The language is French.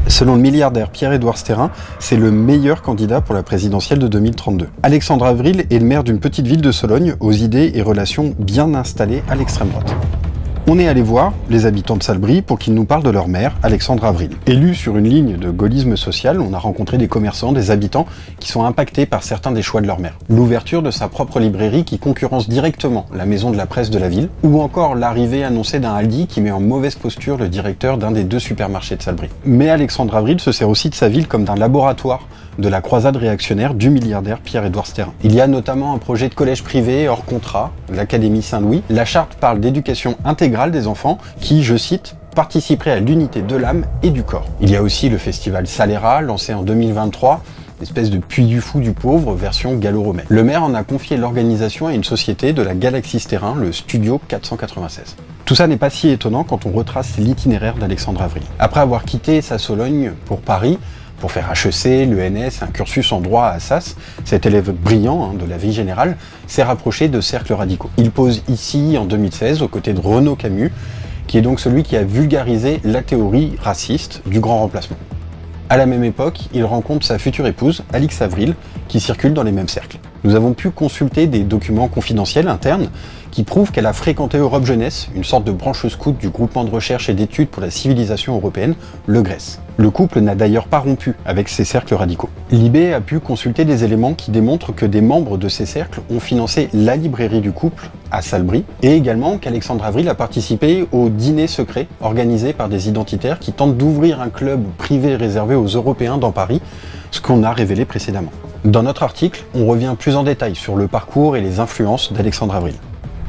Selon le milliardaire Pierre-Édouard Stérin, c'est le meilleur candidat pour la présidentielle de 2032. Alexandre Avril est le maire d'une petite ville de Sologne, aux idées et relations bien installées à l'extrême droite. On est allé voir les habitants de Salbris pour qu'ils nous parlent de leur maire, Alexandre Avril. Élu sur une ligne de gaullisme social, on a rencontré des commerçants, des habitants qui sont impactés par certains des choix de leur maire. L'ouverture de sa propre librairie qui concurrence directement la maison de la presse de la ville, ou encore l'arrivée annoncée d'un Aldi qui met en mauvaise posture le directeur d'un des 2 supermarchés de Salbris. Mais Alexandre Avril se sert aussi de sa ville comme d'un laboratoire de la croisade réactionnaire du milliardaire Pierre-Édouard Stérin. Il y a notamment un projet de collège privé hors contrat, l'Académie Saint-Louis. La charte parle d'éducation intégrale des enfants qui, je cite, participerait à l'unité de l'âme et du corps. Il y a aussi le festival Saléra, lancé en 2023, espèce de puits du fou du pauvre, version gallo-romaine. Le maire en a confié l'organisation à une société de la Galaxie Stérin, le Studio 496. Tout ça n'est pas si étonnant quand on retrace l'itinéraire d'Alexandre Avril. Après avoir quitté sa Sologne pour Paris, pour faire HEC, l'ENS, un cursus en droit à Assas, cet élève brillant de la vie générale s'est rapproché de cercles radicaux. Il pose ici en 2016 aux côtés de Renaud Camus, qui est donc celui qui a vulgarisé la théorie raciste du grand remplacement. À la même époque, il rencontre sa future épouse, Alix Avril, qui circule dans les mêmes cercles. Nous avons pu consulter des documents confidentiels internes qui prouvent qu'elle a fréquenté Europe Jeunesse, une sorte de branche scout du groupement de recherche et d'études pour la civilisation européenne, le GRES. Le couple n'a d'ailleurs pas rompu avec ces cercles radicaux. Libé a pu consulter des éléments qui démontrent que des membres de ces cercles ont financé la librairie du couple à Salbris, et également qu'Alexandre Avril a participé au dîner secret organisé par des identitaires qui tentent d'ouvrir un club privé réservé aux Européens dans Paris, ce qu'on a révélé précédemment. Dans notre article, on revient plus en détail sur le parcours et les influences d'Alexandre Avril.